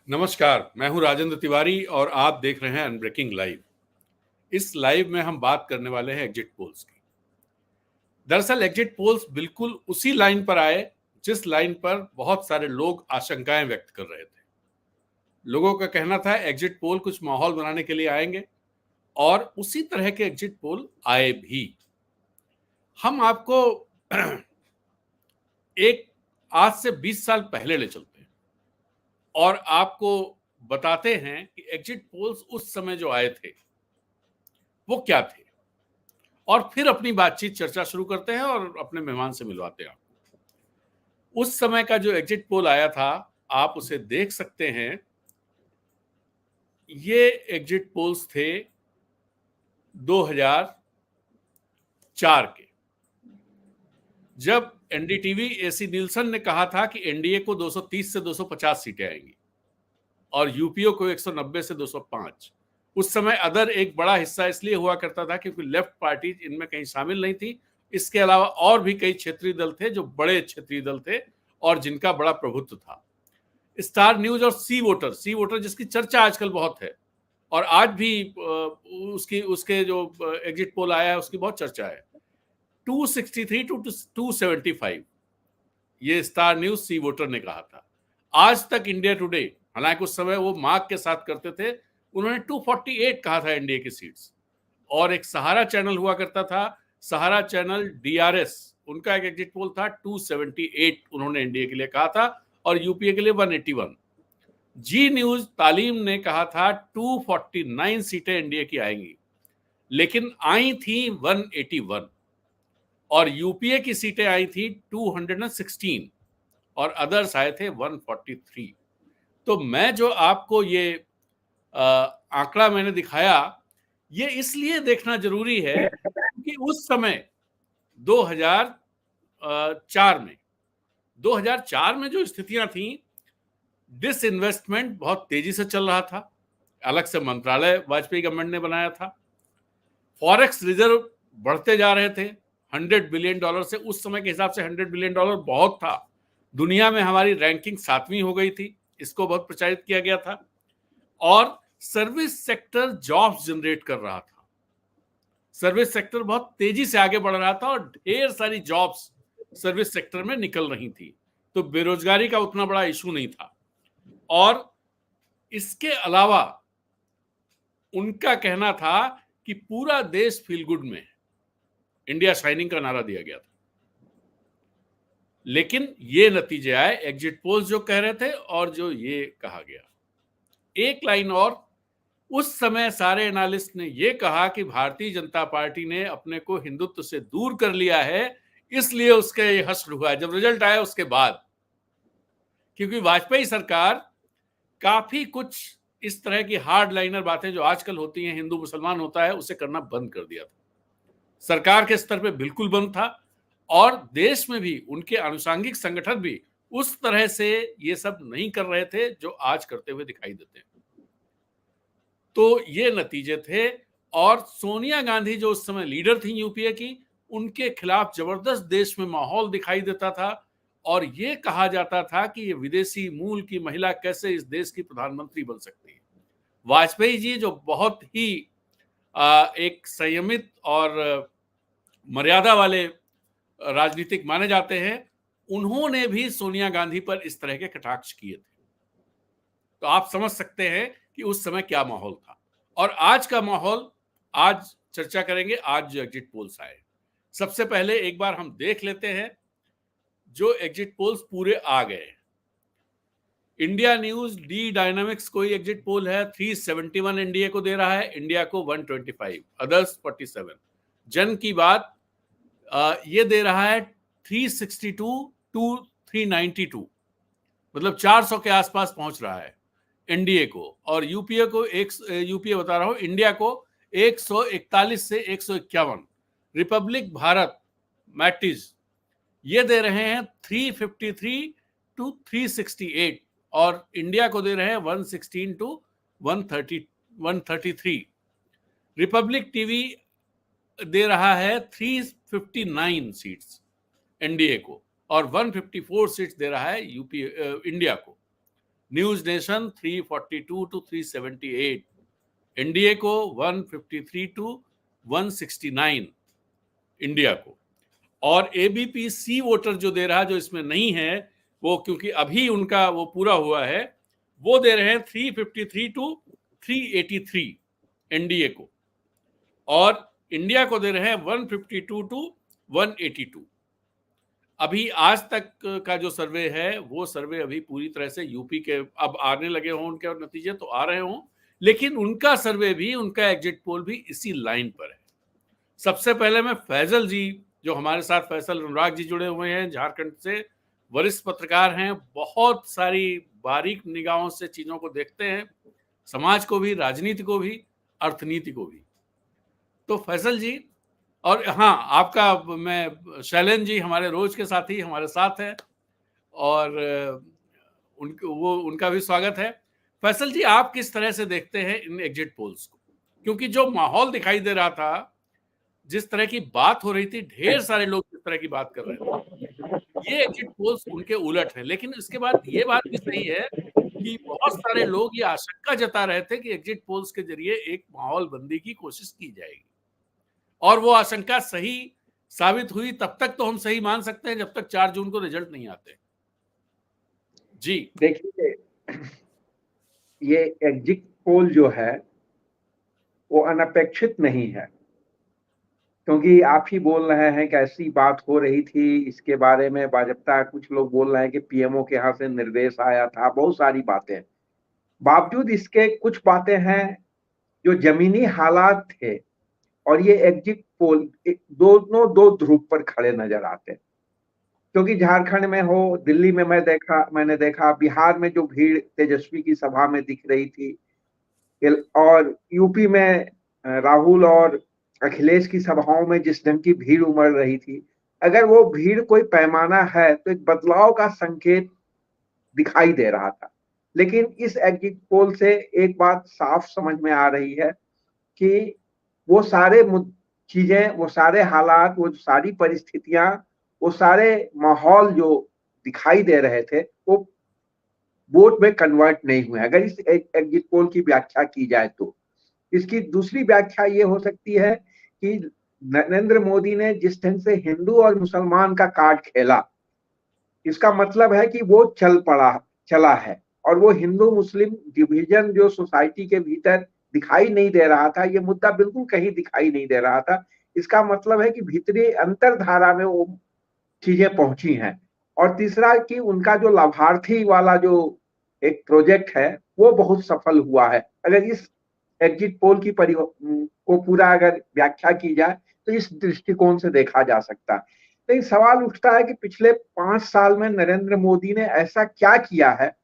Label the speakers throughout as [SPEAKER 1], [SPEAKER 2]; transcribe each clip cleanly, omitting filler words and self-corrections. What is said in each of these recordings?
[SPEAKER 1] नमस्कार, मैं हूं राजेंद्र तिवारी और आप देख रहे हैं अनब्रेकिंग लाइव। इस लाइव में हम बात करने वाले हैं एग्जिट पोल्स की। दरअसल एग्जिट पोल्स बिल्कुल उसी लाइन पर आए जिस लाइन पर बहुत सारे लोग आशंकाएं व्यक्त कर रहे थे। लोगों का कहना था एग्जिट पोल कुछ माहौल बनाने के लिए आएंगे और उसी तरह के एग्जिट पोल आए भी। हम आपको एक आज से 20 साल पहले ले चलते हैं और आपको बताते हैं कि एग्जिट पोल्स उस समय जो आए थे वो क्या थे, और फिर अपनी बातचीत चर्चा शुरू करते हैं और अपने मेहमान से मिलवाते हैं आपको। उस समय का जो एग्जिट पोल आया था, आप उसे देख सकते हैं। ये एग्जिट पोल्स थे 2004 के, जब एनडीटीवी एसी नीलसन ने कहा था कि एनडीए को 230 से 250 सीटें आएंगी और यूपीओ को 190 से 205। उस समय अदर एक बड़ा हिस्सा इसलिए हुआ करता था क्योंकि लेफ्ट पार्टी इनमें कहीं शामिल नहीं थी। इसके अलावा और भी कई क्षेत्रीय दल थे जो बड़े क्षेत्रीय दल थे और जिनका बड़ा प्रभुत्व था। स्टार न्यूज और सी वोटर जिसकी चर्चा आजकल बहुत है और आज भी उसके जो एग्जिट पोल आया है उसकी बहुत चर्चा है। 263 टू 275 ये स्टार न्यूज सी वोटर ने कहा था। आज तक इंडिया टुडे, हालांकि उस समय वो मार्क के साथ करते थे, उन्होंने 248 कहा था एनडीए की सीट्स। और एक सहारा चैनल हुआ करता था, सहारा चैनल डीआरएस, उनका एक एग्जिट पोल था 278 उन्होंने एनडीए के लिए कहा था और यूपीए के लिए 181। जी न्यूज तालीम ने कहा था 249 सीटें एनडीए की आएंगी, लेकिन आई थी 181 और यूपीए की सीटें आई थी 216 और अदर्स आए थे 143। तो मैं जो आपको ये आंकड़ा मैंने दिखाया, ये इसलिए देखना जरूरी है कि उस समय 2004 में जो स्थितियां थी, डिसइन्वेस्टमेंट बहुत तेजी से चल रहा था। अलग से मंत्रालय वाजपेयी गवर्नमेंट ने बनाया था। फॉरेक्स रिजर्व बढ़ते जा रहे थे $100 बिलियन से। उस समय के हिसाब से $100 बिलियन बहुत था। दुनिया में हमारी रैंकिंग 7वीं हो गई थी, इसको बहुत प्रचारित किया गया था। और सर्विस सेक्टर जॉब्स जनरेट कर रहा था। सर्विस सेक्टर बहुत तेजी से आगे बढ़ रहा था और ढेर सारी जॉब्स सर्विस सेक्टर में निकल रही थी, तो बेरोजगारी का उतना बड़ा इशू नहीं था। और इसके अलावा उनका कहना था कि पूरा देश फील गुड में, इंडिया शाइनिंग का नारा दिया गया था। लेकिन ये नतीजे आए एग्जिट पोल्स जो कह रहे थे और जो ये कहा गया। एक लाइन और, उस समय सारे एनालिस्ट ने यह कहा कि भारतीय जनता पार्टी ने अपने को हिंदुत्व से दूर कर लिया है, इसलिए उसके ये हश्र हुआ है जब रिजल्ट आया उसके बाद। क्योंकि वाजपेयी सरकार काफी कुछ इस तरह की हार्ड लाइनर बातें जो आजकल होती हैं, हिंदू मुसलमान होता है, उसे करना बंद कर दिया था। सरकार के स्तर पे बिल्कुल बंद था और देश में भी उनके आनुषंगिक संगठन भी उस तरह से ये सब नहीं कर रहे थे जो आज करते हुए दिखाई देते हैं। तो ये नतीजे थे। और सोनिया गांधी जो उस समय लीडर थी यूपीए की, उनके खिलाफ जबरदस्त देश में माहौल दिखाई देता था और ये कहा जाता था कि ये विदेशी मूल की महिला कैसे इस देश की प्रधानमंत्री बन सकती है। वाजपेयी जी जो बहुत ही एक संयमित और मर्यादा वाले राजनीतिक माने जाते हैं, उन्होंने भी सोनिया गांधी पर इस तरह के कटाक्ष किए थे। तो आप समझ सकते हैं कि उस समय क्या माहौल था। और आज का माहौल आज चर्चा करेंगे, आज जो एग्जिट पोल्स आए। सबसे पहले एक बार हम देख लेते हैं जो एग्जिट पोल्स पूरे आ गए। इंडिया न्यूज डी डायनामिक्स कोई एग्जिट पोल है, 371 एनडीए को दे रहा है, इंडिया को 125, अदर्स 47। जन की बात ये दे रहा है 362 टू 392, मतलब 400 के आसपास पहुंच रहा है एनडीए को। और यूपीए को यूपीए बता रहा हूं, इंडिया को 141 से 151। रिपब्लिक भारत मैटिज ये दे रहे हैं 353 टू 368 और इंडिया को दे रहे हैं 116 टू 133। रिपब्लिक टीवी दे रहा है 359 सीट्स एनडीए को और 154 सीट्स दे रहा है यूपी इंडिया को। न्यूज नेशन 342 to 378, एनडीए को 153 to 169 इंडिया को, और एबीपी सी वोटर जो दे रहा, जो इसमें नहीं है वो, क्योंकि अभी उनका वो पूरा हुआ है, वो दे रहे हैं 353 to 383 एनडीए को, और इंडिया को दे रहे हैं 152 to 182। अभी आज तक का जो सर्वे है, वो सर्वे अभी पूरी तरह से यूपी के अब आने लगे हों, उनके नतीजे तो आ रहे हों, लेकिन उनका सर्वे भी, उनका एग्जिट पोल भी इसी लाइन पर है। सबसे पहले मैं फैजल जी, जो हमारे साथ फैसल अनुराग जी जुड़े हुए हैं झारखंड से, वरिष्ठ पत्रकार हैं, बहुत सारी बारीक निगाहों से चीजों को देखते हैं, समाज को भी, राजनीति को भी, अर्थनीति को भी। तो फैसल जी, और हाँ, आपका, मैं शैलेंद्र जी हमारे रोज के साथी हमारे साथ हैं, और उनका भी स्वागत है। फैसल जी, आप किस तरह से देखते हैं इन एग्जिट पोल्स को? क्योंकि जो माहौल दिखाई दे रहा था, जिस तरह की बात हो रही थी, ढेर सारे लोग जिस तरह की बात कर रहे थे, ये एग्जिट पोल्स उनके उलट है। लेकिन इसके बाद ये बात भी सही है कि बहुत सारे लोग ये आशंका जता रहे थे कि एग्जिट पोल्स के जरिए एक माहौल बंदी की कोशिश की जाएगी, और वो आशंका सही साबित हुई। तब तक तो हम सही मान सकते हैं जब तक 4 जून को रिजल्ट नहीं आते। जी
[SPEAKER 2] देखिए, ये एग्जिट पोल जो है वो अनपेक्षित नहीं है, क्योंकि आप ही बोल रहे हैं कि ऐसी बात हो रही थी, इसके बारे में बाजप्ता कुछ लोग बोल रहे हैं कि पीएमओ के यहाँ से निर्देश आया था, बहुत सारी बातें। बावजूद इसके कुछ बातें हैं जो जमीनी हालात थे, और ये एग्जिट पोल दोनों दो ध्रुव पर खड़े नजर आते हैं। क्योंकि झारखंड में हो, दिल्ली में मैंने देखा, बिहार में जो भीड़ तेजस्वी की सभा में दिख रही थी, और यूपी में राहुल और अखिलेश की सभाओं में जिस ढंग की भीड़ उमड़ रही थी, अगर वो भीड़ कोई पैमाना है तो एक बदलाव का संकेत दिखाई दे रहा था। लेकिन इस एग्जिट पोल से एक बात साफ समझ में आ रही है कि वो सारे चीजें, वो सारे हालात, वो सारी परिस्थितियां, वो सारे माहौल जो दिखाई दे रहे थे, वो वोट में कन्वर्ट नहीं हुए। अगर इस एग्जिट पोल की व्याख्या की जाए तो इसकी दूसरी व्याख्या ये हो सकती है कि नरेंद्र मोदी ने जिस ढंग से हिंदू और मुसलमान का कार्ड खेला, इसका मतलब है कि वो चला है, और वो हिंदू मुस्लिम डिवीजन जो सोसाइटी के भीतर दिखाई नहीं दे रहा था, ये मुद्दा बिल्कुल कहीं दिखाई नहीं दे रहा था। इसका मतलब है कि भीतरी अंतरधारा में वो चीजें पहुंची हैं। और तीसरा कि उनका जो लाभार्थी वाला जो एक प्रोजेक्ट है, वो बहुत सफल हुआ है। अगर इस एग्जिट पोल की को पूरा अगर व्याख्या की जाए तो इस दृष्टिकोण से देखा जा सकता है। लेकिन सवाल उठता है कि पिछले 5 साल में नरेंद्र मोदी ने ऐसा क्या किया है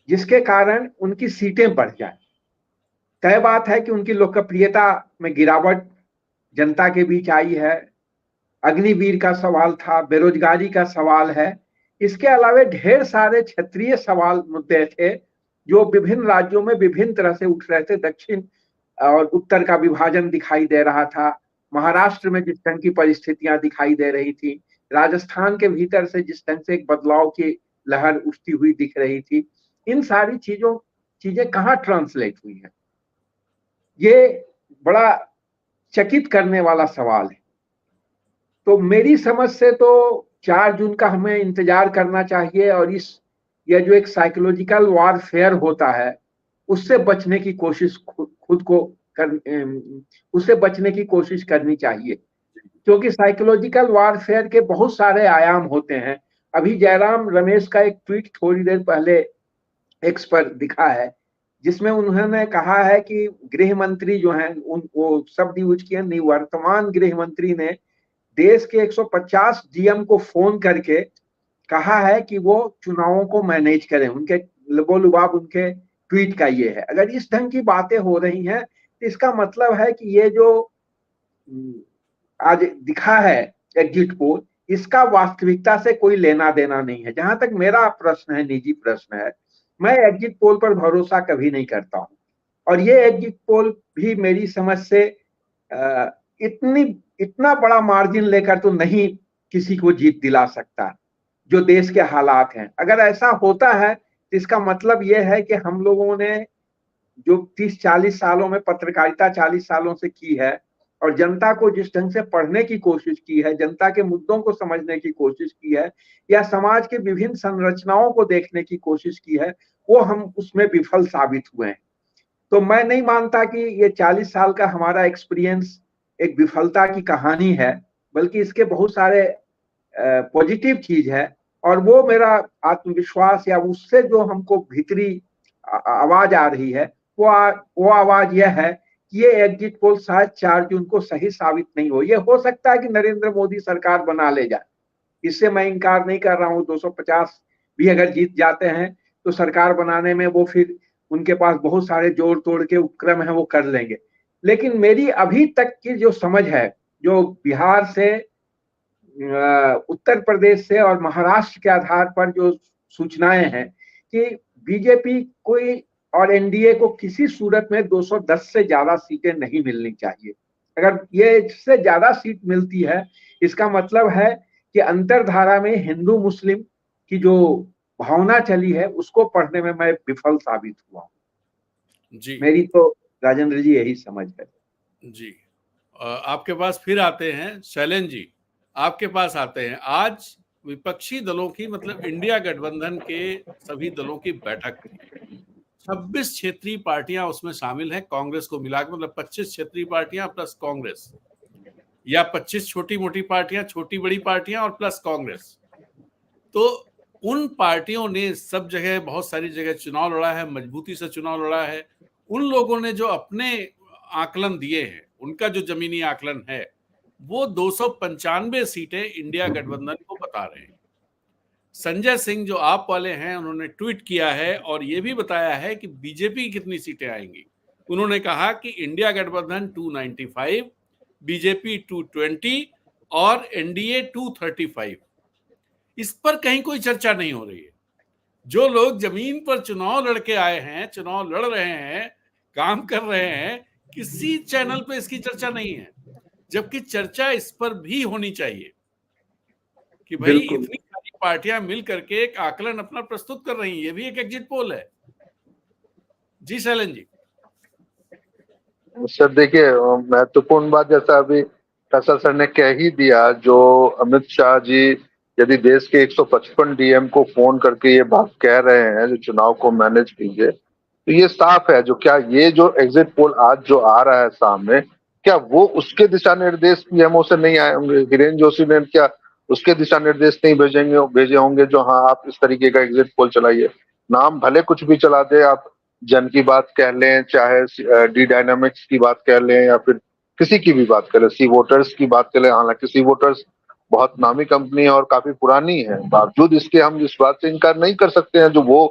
[SPEAKER 2] जिसके कारण उनकी सीटें बढ़ जाए। तय बात है कि उनकी लोकप्रियता में गिरावट जनता के बीच आई है, अग्निवीर का सवाल था, बेरोजगारी का सवाल है, इसके अलावा ढेर सारे क्षेत्रीय सवाल मुद्दे थे जो विभिन्न राज्यों में विभिन्न तरह से उठ रहे थे। दक्षिण और उत्तर का विभाजन दिखाई दे रहा था, महाराष्ट्र में जिस ढंग की परिस्थितियां दिखाई दे रही थी, राजस्थान के भीतर से जिस ढंग से एक बदलाव की लहर उठती हुई दिख रही थी, इन सारी चीजें कहाँ ट्रांसलेट हुई है, ये बड़ा चकित करने वाला सवाल है। तो मेरी समझ से तो 4 जून का हमें इंतजार करना चाहिए, और यह जो एक साइकोलॉजिकल वॉरफेयर होता है, उससे बचने की कोशिश उससे बचने की कोशिश करनी चाहिए। क्योंकि साइकोलॉजिकल वॉरफेयर के बहुत सारे आयाम होते हैं। अभी जयराम रमेश का एक ट्वीट थोड़ी देर पहले एक्स पर दिखा है, जिसमें उन्होंने कहा है कि गृह मंत्री जो हैं, वो शब्द यूज किए, निवर्तमान गृह मंत्री ने देश के 150 डीएम को फोन करके कहा है कि वो चुनावों को मैनेज करें। उनके लबोलुबाब उनके ट्वीट का ये है। अगर इस ढंग की बातें हो रही हैं तो इसका मतलब है कि ये जो आज दिखा है एग्जिट पोल, इसका वास्तविकता से कोई लेना देना नहीं है। जहां तक मेरा प्रश्न है, निजी प्रश्न है, मैं एग्जिट पोल पर भरोसा कभी नहीं करता हूं, और ये एग्जिट पोल भी मेरी समझ से इतना बड़ा मार्जिन लेकर तो नहीं किसी को जीत दिला सकता जो देश के हालात हैं। अगर ऐसा होता है तो इसका मतलब यह है कि हम लोगों ने जो 30-40 सालों में पत्रकारिता 40 सालों से की है और जनता को जिस ढंग से पढ़ने की कोशिश की है, जनता के मुद्दों को समझने की कोशिश की है या समाज के विभिन्न संरचनाओं को देखने की कोशिश की है, वो हम उसमें विफल साबित हुए हैं। तो मैं नहीं मानता कि ये 40 साल का हमारा एक्सपीरियंस एक विफलता की कहानी है, बल्कि इसके बहुत सारे पॉजिटिव चीज है। और वो मेरा आत्मविश्वास या उससे जो हमको भीतरी आवाज आ रही है, वो आवाज यह है कि ये एग्जिट पोल शायद 4 जून को सही साबित नहीं हो। ये हो सकता है कि नरेंद्र मोदी सरकार बना ले जाए, इससे मैं इनकार नहीं कर रहा हूँ। 250 भी अगर जीत जाते हैं तो सरकार बनाने में वो फिर उनके पास बहुत सारे जोड़ तोड़ के उपक्रम है, वो कर लेंगे। लेकिन मेरी अभी तक की जो समझ है, जो बिहार से, उत्तर प्रदेश से और महाराष्ट्र के आधार पर जो सूचनाएं हैं कि बीजेपी कोई और एनडीए को किसी सूरत में 210 से ज्यादा सीटें नहीं मिलनी चाहिए। अगर ये इससे ज्यादा सीट मिलती है, इसका मतलब है कि अंतरधारा में हिंदू मुस्लिम की जो भावना चली है उसको पढ़ने में मैं विफल साबित हुआ हूँ।
[SPEAKER 1] जी
[SPEAKER 2] मेरी तो राजेंद्र जी यही समझ है।
[SPEAKER 1] जी। आपके पास फिर आते हैं शैलेंद्र जी, आपके पास आते हैं। आज विपक्षी दलों की, मतलब इंडिया गठबंधन के सभी दलों की बैठक थी। 26 क्षेत्रीय पार्टियां उसमें शामिल हैं, कांग्रेस को मिलाकर, मतलब 25 क्षेत्रीय पार्टियां प्लस कांग्रेस, या 25 छोटी मोटी पार्टियां, छोटी बड़ी पार्टियां और प्लस कांग्रेस। तो उन पार्टियों ने सब जगह, बहुत सारी जगह चुनाव लड़ा है, मजबूती से चुनाव लड़ा है। उन लोगों ने जो अपने आकलन दिए हैं, उनका जो जमीनी आकलन है, वो 295 सीटें इंडिया गठबंधन को बता रहे हैं। संजय सिंह जो आप वाले हैं, उन्होंने ट्वीट किया है और ये भी बताया है कि बीजेपी कितनी सीटें आएंगी। उन्होंने कहा कि इंडिया गठबंधन 295, बीजेपी 220 और एनडीए 235। इस पर कहीं कोई चर्चा नहीं हो रही है। जो लोग जमीन पर चुनाव लड़के आए हैं, चुनाव लड़ रहे हैं, काम कर रहे हैं, किसी चैनल पे इसकी चर्चा नहीं है। जबकि चर्चा इस पर भी होनी चाहिए कि भाई
[SPEAKER 2] बिल्कुल।
[SPEAKER 1] इतनी सारी पार्टियां मिल करके एक आकलन अपना प्रस्तुत कर रही हैं। ये भी एक एग्जिट पोल है। जी शैलेंद्र जी।
[SPEAKER 3] सर देखिए, महत्वपूर्ण बात जैसा अभी फैसल सर ने कह ही दिया, जो अमित शाह जी यदि देश के 155 डीएम को फोन करके ये बात कह रहे हैं जो चुनाव को मैनेज कीजिए, तो ये साफ है। जो क्या ये जो एग्जिट पोल आज जो आ रहा है सामने, क्या वो उसके दिशा निर्देश पीएमओ से नहीं आए होंगे? हिरेन जोशी ने क्या उसके दिशा निर्देश नहीं भेजे होंगे जो हाँ आप इस तरीके का एग्जिट पोल चलाइए? नाम भले कुछ भी चला दे, आप जन की बात कह लें, चाहे डी डायनामिक्स की बात कह लें, या फिर किसी की भी बात करें, सी वोटर्स की बात करें। हालांकि सी वोटर्स बहुत नामी कंपनी है और काफी पुरानी है, बावजूद इसके हम इस बात से इनकार नहीं कर सकते हैं जो वो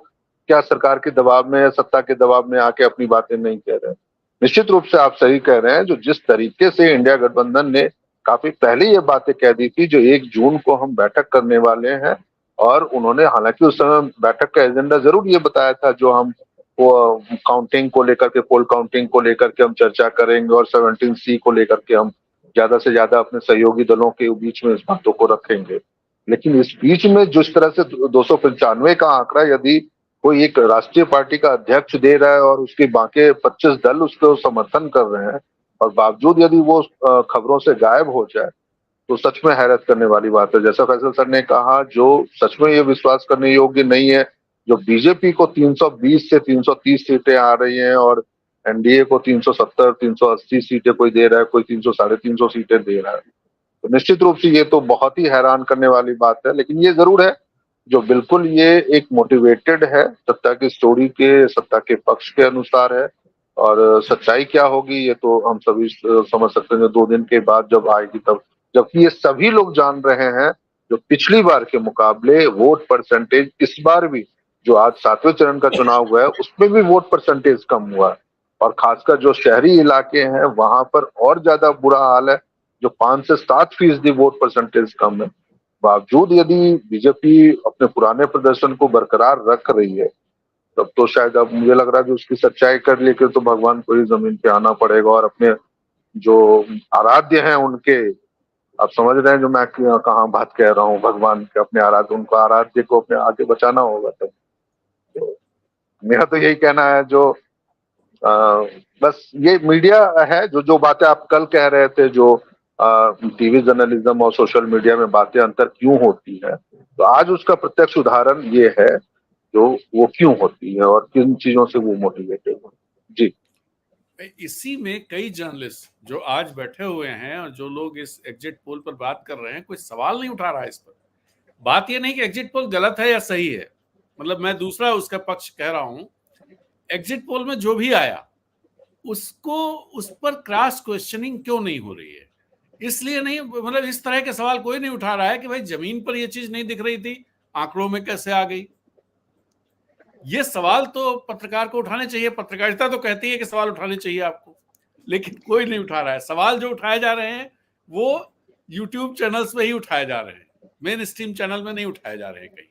[SPEAKER 3] क्या सरकार के दबाव में या सत्ता के दबाव में आके अपनी बातें नहीं कह रहे हैं। निश्चित रूप से आप सही कह रहे हैं। जो जिस तरीके से इंडिया गठबंधन ने काफी पहले ये बातें कह दी थी, जो 1 जून को हम बैठक करने वाले हैं, और उन्होंने हालांकि उस समय बैठक का एजेंडा जरूर ये बताया था, जो हम वो काउंटिंग को लेकर के, पोल काउंटिंग को लेकर के हम चर्चा करेंगे, और 17C को लेकर के हम ज्यादा से ज्यादा अपने सहयोगी दलों के बीच में इस बातों को रखेंगे। लेकिन इस बीच में जिस तरह से 295 का आंकड़ा यदि कोई एक राष्ट्रीय पार्टी का अध्यक्ष दे रहा है और उसके बाकी 25 दल उसको समर्थन कर रहे हैं, और बावजूद यदि वो खबरों से गायब हो जाए, तो सच में हैरत करने वाली बात है। जैसा फैसल सर ने कहा, जो सच में ये विश्वास करने योग्य नहीं है, जो बीजेपी को 320 से 330 सीटें आ रही हैं और एनडीए को 370, 380 सीटें कोई दे रहा है, कोई 300, 350 सीटें दे रहा है, तो निश्चित रूप से ये तो बहुत ही हैरान करने वाली बात है। लेकिन ये जरूर है, जो बिल्कुल ये एक मोटिवेटेड है, सत्ता की स्टोरी के, सत्ता के पक्ष के अनुसार है। और सच्चाई क्या होगी ये तो हम सभी समझ सकते हैं 2 दिन के बाद जब आएगी तब। जबकि ये सभी लोग जान रहे हैं, जो पिछली बार के मुकाबले वोट परसेंटेज इस बार भी, जो आज 7वें चरण का चुनाव हुआ है, उसमें भी वोट परसेंटेज कम हुआ है। और खासकर जो शहरी इलाके हैं वहां पर और ज्यादा बुरा हाल है, जो 5 से 7% वोट परसेंटेज कम है। बावजूद यदि बीजेपी अपने पुराने प्रदर्शन को बरकरार रख रही है, तब तो शायद अब मुझे लग रहा है कि उसकी सच्चाई कर लेकर तो भगवान को ही जमीन पे आना पड़ेगा, और अपने जो आराध्य हैं उनके, आप समझ रहे हैं जो मैं कहाँ बात कह रहा हूँ, भगवान के अपने आराध्य, उनको आराध्य को अपने आगे बचाना होगा तब। तो मेरा तो यही कहना है, जो बस ये मीडिया है, जो बातें आप कल कह रहे थे, जो टीवी जर्नलिज्म और सोशल मीडिया में बातें अंतर क्यों होती है, तो आज उसका प्रत्यक्ष उदाहरण ये है, जो वो क्यों होती है और किन चीजों से वो मोटिवेटेड है। जी,
[SPEAKER 1] इसी में कई जर्नलिस्ट जो आज बैठे हुए हैं और जो लोग इस एग्जिट पोल पर बात कर रहे हैं, कोई सवाल नहीं उठा रहा है इस पर। बात ये नहीं कि एग्जिट पोल गलत है या सही है, मतलब मैं दूसरा उसका पक्ष कह रहा हूं। एग्जिट पोल में जो भी आया उसको, उस पर क्रॉस क्वेश्चनिंग क्यों नहीं हो रही है? इसलिए नहीं, मतलब इस तरह के सवाल कोई नहीं उठा रहा है कि भाई जमीन पर ये चीज नहीं दिख रही थी, आंकड़ों में कैसे आ गई। ये सवाल तो पत्रकार को उठाने चाहिए, पत्रकारिता तो कहती है कि सवाल उठाने चाहिए आपको, लेकिन कोई नहीं उठा रहा है। सवाल जो उठाए जा रहे हैं वो यूट्यूब चैनल्स में ही उठाए जा रहे हैं, मेन स्ट्रीम चैनल में नहीं उठाए जा रहे हैं। कहीं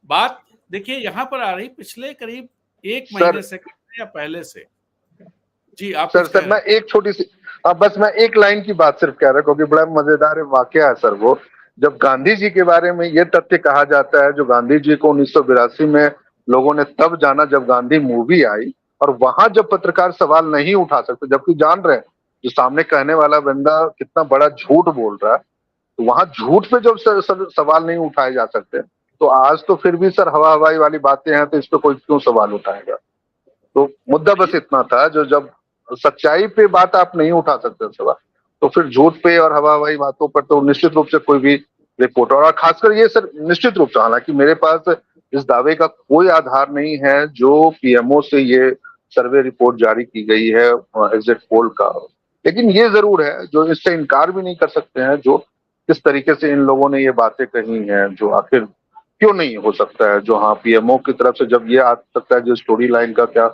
[SPEAKER 1] बात देखिए यहाँ पर आ रही पिछले करीब 1 महीने से या पहले से। जी आप
[SPEAKER 3] सर मैं एक छोटी सी, बस मैं एक लाइन की बात सिर्फ कह रहा हूँ, क्योंकि बड़ा मजेदार वाकया है सर। वो जब गांधी जी के बारे में ये तथ्य कहा जाता है, जो गांधी जी को 1982 में लोगों ने तब जाना जब गांधी मूवी आई, और वहां जब पत्रकार सवाल नहीं उठा सकते, जबकि जान रहे हैं जो सामने कहने वाला बंदा कितना बड़ा झूठ बोल रहा है, तो वहां झूठ पे जब सवाल नहीं उठाए जा सकते, तो आज तो फिर भी सर हवा हवाई वाली बातें हैं, तो इस पे कोई क्यों सवाल उठाएगा? तो मुद्दा बस इतना था, जो जब सच्चाई पे बात आप नहीं उठा सकते सवाल, तो फिर झूठ पे और हवा हवाई बातों पर तो निश्चित रूप से कोई भी रिपोर्ट, और खासकर ये सर निश्चित रूप से, हालांकि मेरे पास इस दावे का कोई आधार नहीं है जो पीएमओ से ये सर्वे रिपोर्ट जारी की गई है एग्जिट पोल का, लेकिन ये जरूर है, जो इससे इनकार भी नहीं कर सकते हैं, जो किस तरीके से इन लोगों ने ये बातें कही हैं, जो आखिर क्यों नहीं हो सकता है, जो हाँ पीएमओ की तरफ से जब ये आ सकता है, जो स्टोरी लाइन का क्या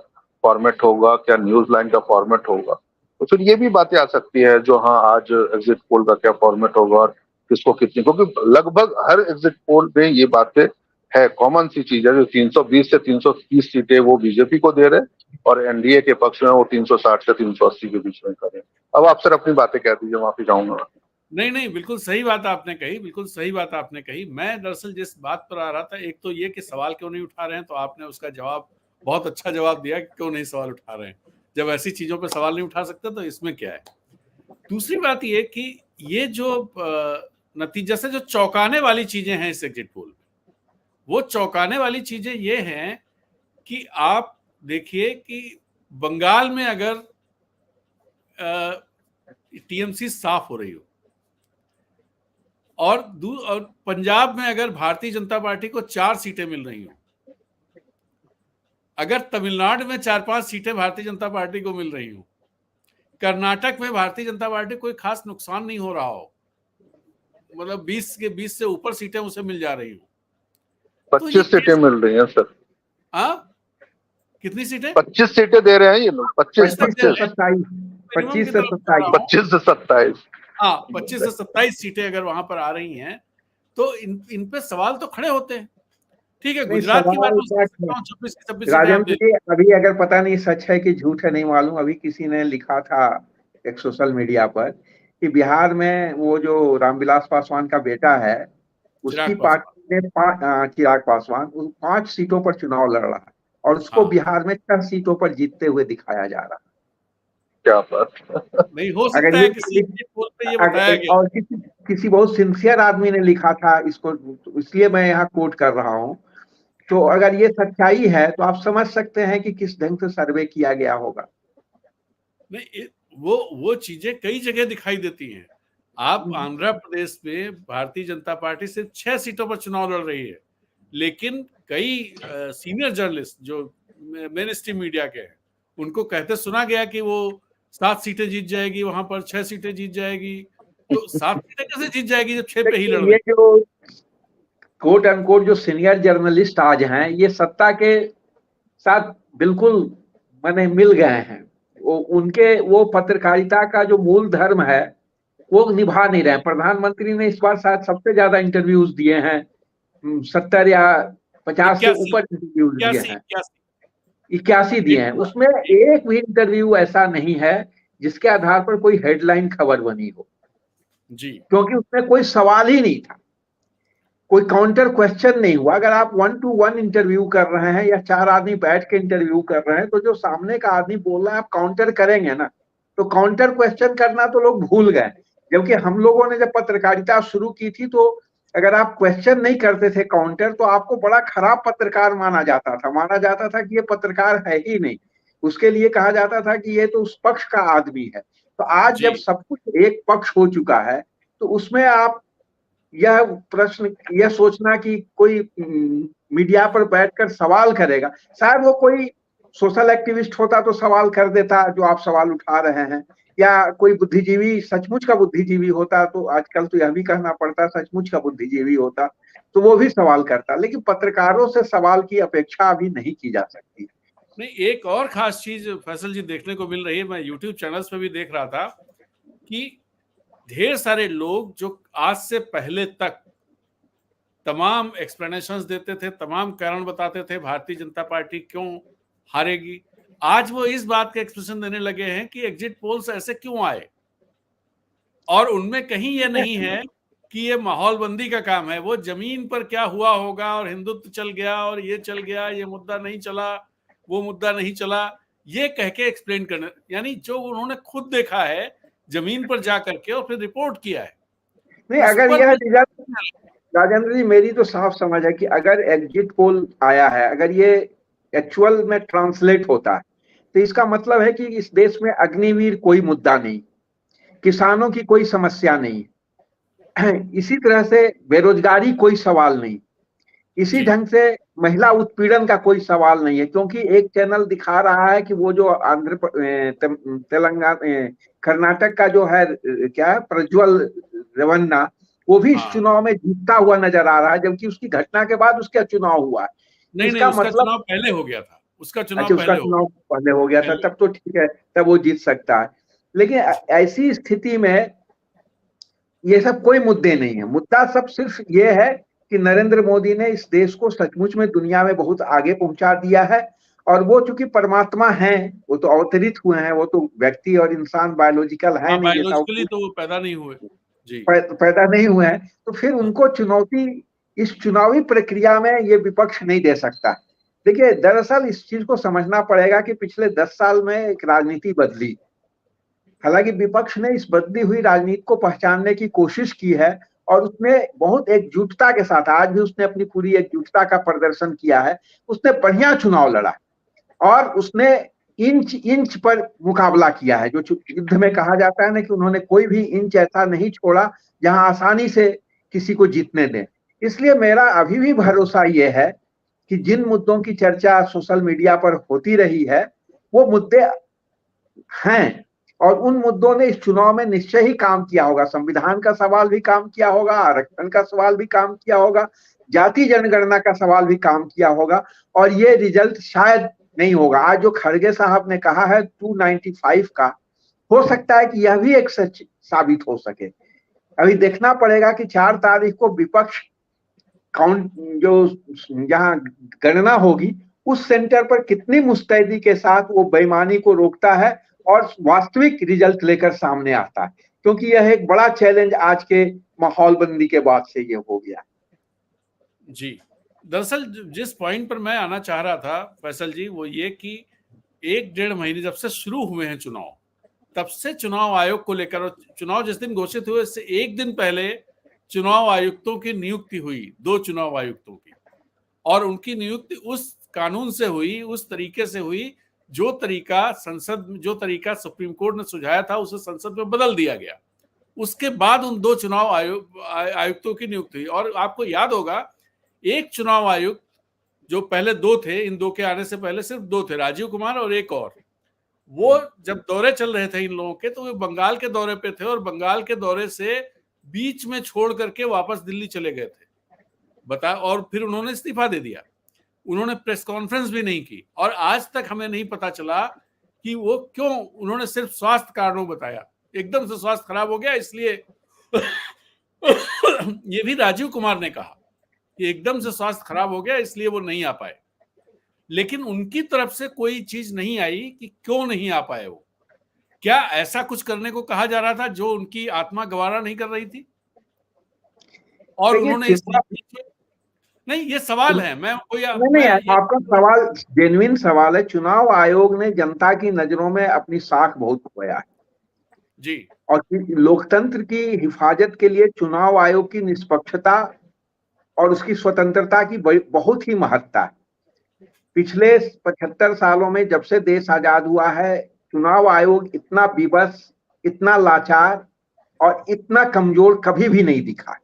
[SPEAKER 3] फॉर्मेट होगा, क्या न्यूज लाइन का फॉर्मेट होगा, तो फिर ये भी बातें आ सकती है, जो हाँ आज एग्जिट पोल का क्या फॉर्मेट होगा और किसको कितनी, क्योंकि लगभग हर एग्जिट पोल में ये बातें है, कॉमन सी चीज है, जो 320 से 330 सीटें वो बीजेपी को दे रहे, और एनडीए के पक्ष में वो 360 से 380 के बीच में करें। अब आप सर अपनी बातें कह दीजिए, माफी चाहूंगा।
[SPEAKER 1] नहीं, बिल्कुल सही बात आपने कही, बिल्कुल सही बात आपने कही। मैं दरअसल जिस बात पर आ रहा था, एक तो ये कि सवाल क्यों नहीं उठा रहे हैं, तो आपने उसका जवाब, बहुत अच्छा जवाब दिया कि क्यों नहीं सवाल उठा रहे हैं। जब ऐसी चीजों पर सवाल नहीं उठा सकते तो इसमें क्या है। दूसरी बात ये कि ये जो नतीजा से जो चौंकाने वाली चीजें हैं इस एग्जिट पोल में, वो चौंकाने वाली चीजें ये हैं कि आप देखिए कि बंगाल में अगर टीएमसी साफ हो रही हो, और पंजाब में अगर भारतीय जनता पार्टी को 4 सीटें मिल रही हो, अगर तमिलनाडु में 4-5 सीटें भारतीय जनता पार्टी को मिल रही हो, कर्नाटक में भारतीय जनता पार्टी कोई खास नुकसान नहीं हो रहा हो, मतलब 20 के 20 से ऊपर सीटें उसे मिल जा रही हो,
[SPEAKER 3] 25 सीटें मिल रही हैं सर।
[SPEAKER 1] हाँ, कितनी सीटें?
[SPEAKER 3] 25 सीटें दे रहे हैं ये लोग, 25 से 27।
[SPEAKER 1] हाँ, 25 से 27 सीटें अगर वहां पर आ रही हैं, तो इन पे सवाल तो खड़े होते हैं। ठीक है, गुजरात की बात 26
[SPEAKER 2] अभी अगर पता नहीं सच है कि झूठ है नहीं मालूम, अभी किसी ने लिखा था एक सोशल मीडिया पर कि बिहार में वो जो रामविलास पासवान का बेटा है, उसकी पार्टी ने चिराग पासवान 5 सीटों पर चुनाव लड़ रहा है, और उसको बिहार में 6 सीटों पर जीतते हुए दिखाया जा रहा है।
[SPEAKER 3] क्या बात
[SPEAKER 1] नहीं हो सकता है किसी पोल पे ये बताया गया,
[SPEAKER 2] और किसी बहुत सिंसियर आदमी ने लिखा था इसको, इसलिए मैं यहाँ कोट कर रहा हूँ। तो अगर ये सच्चाई है तो आप समझ सकते हैं कि किस ढंग से सर्वे किया गया होगा।
[SPEAKER 1] नहीं, वो चीजें कई जगह दिखाई देती हैं। आप आंध्र प्रदेश में भारतीय जनता पार्टी सिर्फ 6 सीटों पर चुनाव लड़ रही है, लेकिन कई सीनियर जर्नलिस्ट जो मेन स्ट्रीम मीडिया के हैं, उनको कहते सुना गया कि वो 7 सीटें जीत जाएगी, वहां पर 6 सीटें जीत जाएगी। तो 7 सीटें कैसे जीत जाएगी जब 6 पे ही लड़ रही है?
[SPEAKER 2] ये जो कोट अनकोट जो सीनियर जर्नलिस्ट आज हैं, ये सत्ता के साथ बिल्कुल माने मिल गए हैं। उनके वो पत्रकारिता का जो मूल धर्म है वो निभा नहीं रहे। प्रधानमंत्री ने इस बार शायद सबसे ज्यादा इंटरव्यूज दिए हैं, 70 या 50 से ऊपर इंटरव्यूज दिए हैं, 81 दिए हैं। उसमें एक भी इंटरव्यू ऐसा नहीं है जिसके आधार पर कोई हेडलाइन खबर बनी हो जी, क्योंकि उसमें कोई सवाल ही नहीं था। कोई काउंटर क्वेश्चन नहीं हुआ। अगर आप 1-to-1 इंटरव्यू कर रहे हैं या 4 आदमी बैठ के इंटरव्यू कर रहे हैं, तो जो सामने का आदमी बोल रहा है आप काउंटर करेंगे ना। तो काउंटर क्वेश्चन करना तो लोग भूल गए, जबकि हम लोगों ने जब पत्रकारिता शुरू की थी तो अगर आप क्वेश्चन नहीं करते थे काउंटर, तो आपको बड़ा खराब पत्रकार माना जाता था कि ये पत्रकार है ही नहीं। उसके लिए कहा जाता था कि ये तो उस पक्ष का आदमी है। तो आज जब सब कुछ एक पक्ष हो चुका है, तो उसमें आप यह प्रश्न, यह सोचना कि कोई मीडिया पर बैठकर सवाल करेगा, शायद वो कोई सोशल एक्टिविस्ट होता तो सवाल कर देता जो आप सवाल उठा रहे हैं, या कोई बुद्धिजीवी, सचमुच का बुद्धिजीवी होता, तो आजकल तो यह भी कहना पड़ता सचमुच का बुद्धिजीवी होता तो वो भी सवाल करता। लेकिन पत्रकारों से सवाल की अपेक्षा अभी नहीं की जा सकती।
[SPEAKER 1] नहीं, एक और खास चीज फैसल जी देखने को मिल रही है, मैं यूट्यूब चैनल्स पे भी देख रहा था कि ढेर सारे लोग जो आज से पहले तक तमाम एक्सप्लेनेशंस देते थे, तमाम कारण बताते थे भारतीय जनता पार्टी क्यों हारेगी, आज वो इस बात का एक्सप्रेशन देने लगे हैं कि एग्जिट पोल्स ऐसे क्यों आए, और उनमें कहीं ये नहीं है कि ये माहौलबंदी का काम है। वो जमीन पर क्या हुआ होगा और हिंदुत्व चल गया और ये चल गया, ये मुद्दा नहीं चला, वो मुद्दा नहीं चला, ये कह के एक्सप्लेन करने, यानी जो उन्होंने खुद देखा है जमीन पर जा करके और फिर रिपोर्ट किया है।
[SPEAKER 2] नहीं, अगर यह रिजल्ट, राजेंद्र जी मेरी तो साफ समझ है कि अगर एग्जिट पोल आया है, अगर ये एक्चुअल में ट्रांसलेट होता है, तो इसका मतलब है कि इस देश में अग्निवीर कोई मुद्दा नहीं, किसानों की कोई समस्या नहीं, इसी तरह से बेरोजगारी कोई सवाल नहीं, इसी ढंग से महिला उत्पीड़न का कोई सवाल नहीं है। क्योंकि एक चैनल दिखा रहा है कि वो जो तेलंगाना, कर्नाटक का जो है क्या है, प्रज्वल रेवन्ना, वो भी इस चुनाव में जीतता हुआ नजर आ रहा है, जबकि उसकी घटना के बाद उसका चुनाव हुआ है।
[SPEAKER 1] नहीं,
[SPEAKER 2] इसका
[SPEAKER 1] उसका
[SPEAKER 2] मतलब
[SPEAKER 1] चुनाव पहले हो गया था, उसका चुनाव
[SPEAKER 2] पहले हो गया था, तब तो ठीक है, तब वो जीत सकता है। लेकिन ऐसी स्थिति में ये सब कोई मुद्दे नहीं है। मुद्दा सब सिर्फ ये है कि नरेंद्र मोदी ने इस देश को सचमुच में दुनिया में बहुत आगे पहुंचा दिया है, और वो चूंकि परमात्मा हैं, वो तो अवतरित हुए हैं, वो तो व्यक्ति और इंसान बायोलॉजिकल है नहीं, जैसा
[SPEAKER 1] बायोलॉजिकली तो वो पैदा नहीं हुए जी,
[SPEAKER 2] पैदा नहीं हुए हैं, तो फिर उनको चुनौती इस चुनावी प्रक्रिया में ये विपक्ष नहीं दे सकता। देखिए, दरअसल इस चीज को समझना पड़ेगा कि पिछले 10 साल में एक राजनीति बदली। हालांकि विपक्ष ने इस बदली हुई राजनीति को पहचानने की कोशिश की है, और उसने बहुत एकजुटता के साथ, आज भी उसने अपनी पूरी एकजुटता का प्रदर्शन किया है। उसने बढ़िया चुनाव लड़ा, और उसने इंच इंच पर मुकाबला किया है। जो युद्ध में कहा जाता है ना कि उन्होंने कोई भी इंच ऐसा नहीं छोड़ा जहां आसानी से किसी को जीतने दें। इसलिए मेरा अभी भी भरोसा ये है कि जिन मुद्दों की चर्चा सोशल मीडिया पर होती रही है, वो मुद्दे हैं, और उन मुद्दों ने इस चुनाव में निश्चय ही काम किया होगा। संविधान का सवाल भी काम किया होगा, आरक्षण का सवाल भी काम किया होगा, जाति जनगणना का सवाल भी काम किया होगा, और ये रिजल्ट शायद नहीं होगा। आज जो खड़गे साहब ने कहा है 295 का, हो सकता है कि यह भी एक सच साबित हो सके। अभी देखना पड़ेगा कि 4 तारीख को विपक्ष काउंट, जो जहां गणना होगी, उस सेंटर पर कितनी मुस्तैदी के साथ वो बेईमानी को रोकता है और वास्तविक रिजल्ट लेकर सामने आता है। क्योंकि यह एक बड़ा चैलेंज आज के माहौलबंदी के बाद से ये हो गया
[SPEAKER 1] जी। दरअसल जिस पॉइंट पर मैं आना चाह रहा था फैसल जी, वो ये कि 1-1.5 महीने जब से शुरू हुए हैं चुनाव, तब से चुनाव आयोग को लेकर, और चुनाव जिस दिन घोषित हुए इससे एक दिन पहले चुनाव आयुक्तों की नियुक्ति हुई, 2 चुनाव आयुक्तों की, और उनकी नियुक्ति उस कानून से हुई, उस तरीके से हुई जो तरीका सुप्रीम कोर्ट ने सुझाया था, उसे संसद में बदल दिया गया। उसके बाद उन 2 चुनाव आयुक्तों की नियुक्ति हुई। और आपको याद होगा, एक चुनाव आयुक्त जो पहले 2 थे, इन 2 के आने से पहले सिर्फ 2 थे, राजीव कुमार और एक और, वो जब दौरे चल रहे थे इन लोगों के, तो वे बंगाल के दौरे पे थे, और बंगाल के दौरे से बीच में छोड़ करके वापस दिल्ली चले गए थे, और फिर उन्होंने इस्तीफा दे दिया। उन्होंने प्रेस कॉन्फ्रेंस भी नहीं की, और आज तक हमें नहीं पता चला कि वो क्यों, उन्होंने सिर्फ स्वास्थ्य कारणों बताया, एकदम से स्वास्थ्य खराब हो गया इसलिए ये भी राजीव कुमार ने कहा कि एकदम से स्वास्थ्य खराब हो गया इसलिए वो नहीं आ पाए। लेकिन उनकी तरफ से कोई चीज नहीं आई कि क्यों नहीं आ पाए वो। क्या ऐसा कुछ करने को कहा जा रहा था जो उनकी आत्मा गवारा नहीं कर रही थी? और
[SPEAKER 2] देखिए
[SPEAKER 1] उन्होंने इस नहीं, ये सवाल है, मैं कोई
[SPEAKER 2] नहीं, आपका सवाल जेन्युइन सवाल है। चुनाव आयोग ने जनता की नजरों में अपनी साख बहुत खोया है
[SPEAKER 1] जी,
[SPEAKER 2] और लोकतंत्र की हिफाजत के लिए चुनाव आयोग की निष्पक्षता और उसकी स्वतंत्रता की बहुत ही महत्ता है। पिछले 75 सालों में जब से देश आजाद हुआ है, चुनाव आयोग इतना विवश, इतना लाचार और इतना कमजोर कभी भी नहीं दिखा।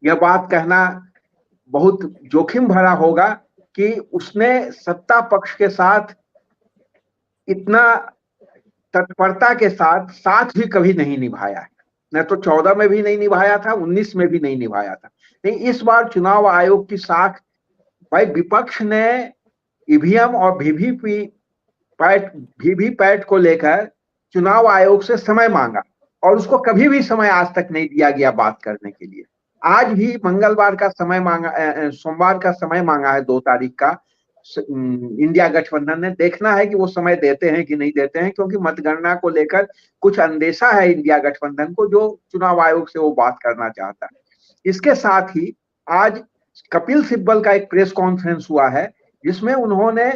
[SPEAKER 2] यह बात कहना बहुत जोखिम भरा होगा कि उसने सत्ता पक्ष के साथ इतना तत्परता के साथ भी कभी नहीं निभाया है। न तो 14 में भी नहीं निभाया था, 19 में भी नहीं निभाया था। नहीं, इस बार चुनाव आयोग की साख, भाई विपक्ष ने ईवीएम और वीवीपैट को लेकर चुनाव आयोग से समय मांगा और उसको कभी भी समय आज तक नहीं दिया गया बात करने के लिए। आज भी मंगलवार का समय मांगा, सोमवार का समय मांगा है 2 तारीख का इंडिया गठबंधन ने। देखना है कि वो समय देते हैं कि नहीं देते हैं, क्योंकि मतगणना को लेकर कुछ अंदेशा है इंडिया गठबंधन को, जो चुनाव आयोग से वो बात करना चाहता है। इसके साथ ही आज कपिल सिब्बल का एक प्रेस कॉन्फ्रेंस हुआ है जिसमें उन्होंने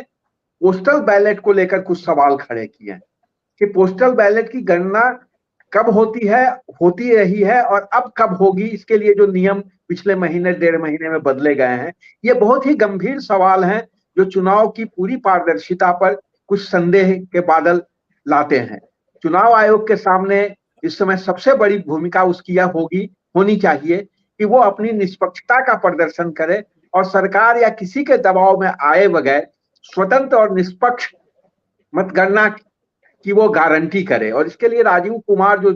[SPEAKER 2] पोस्टल बैलेट को लेकर कुछ सवाल खड़े किए हैं कि पोस्टल बैलेट की गणना कब होती है, होती रही है और अब कब होगी, इसके लिए जो नियम पिछले महीने 1.5 महीने में बदले गए हैं। ये बहुत ही गंभीर सवाल हैं जो चुनाव की पूरी पारदर्शिता पर कुछ संदेह के बादल लाते हैं। चुनाव आयोग के सामने इस समय सबसे बड़ी भूमिका उसकी यह होनी चाहिए कि वो अपनी निष्पक्षता का प्रदर्शन करे और सरकार या किसी के दबाव में आए बगैर स्वतंत्र और निष्पक्ष मतगणना की वो गारंटी करे। और इसके लिए राजीव कुमार जो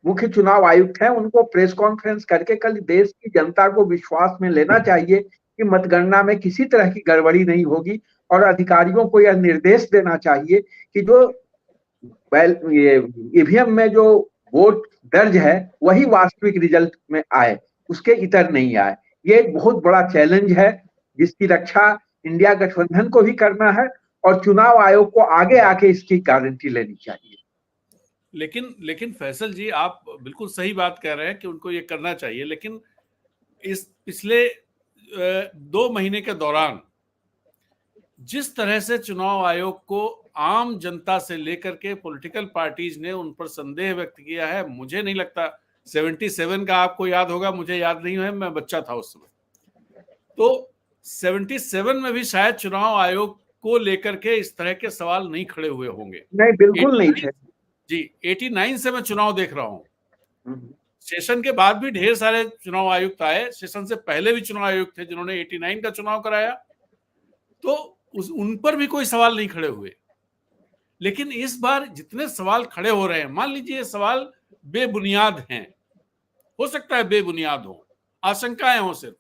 [SPEAKER 2] मुख्य चुनाव आयुक्त हैं, उनको प्रेस कॉन्फ्रेंस करके कल देश की जनता को विश्वास में लेना चाहिए कि मतगणना में किसी तरह की गड़बड़ी नहीं होगी और अधिकारियों को यह निर्देश देना चाहिए कि जो ईवीएम में जो वोट दर्ज है वही वास्तविक रिजल्ट में आए, उसके इतर नहीं आए। ये एक बहुत बड़ा चैलेंज है जिसकी रक्षा इंडिया गठबंधन को भी करना है और चुनाव आयोग को आगे आके इसकी गारंटी लेनी चाहिए।
[SPEAKER 1] लेकिन फैसल जी, आप बिल्कुल सही बात कह रहे हैं कि उनको ये करना चाहिए, लेकिन इस पिछले 2 महीने के दौरान जिस तरह से चुनाव आयोग को आम जनता से लेकर के पॉलिटिकल पार्टीज ने उन पर संदेह व्यक्त किया है, मुझे नहीं लगता 77 का आपको याद होगा, मुझे याद नहीं है, मैं बच्चा था उस समय। तो 77 में भी शायद चुनाव आयोग को लेकर के इस तरह के सवाल नहीं खड़े हुए होंगे।
[SPEAKER 2] नहीं, बिल्कुल नहीं थे
[SPEAKER 1] जी। 89 से मैं चुनाव देख रहा हूं। सेशन के बाद भी ढेर सारे चुनाव आयुक्त आए, सेशन से पहले भी चुनाव आयुक्त थे जिन्होंने 89 का चुनाव कराया, तो उन पर भी कोई सवाल नहीं खड़े हुए। लेकिन इस बार जितने सवाल खड़े हो रहे हैं, मान लीजिए ये सवाल बेबुनियाद हैं, हो सकता है बेबुनियाद हो, आशंकाएं हो सिर्फ,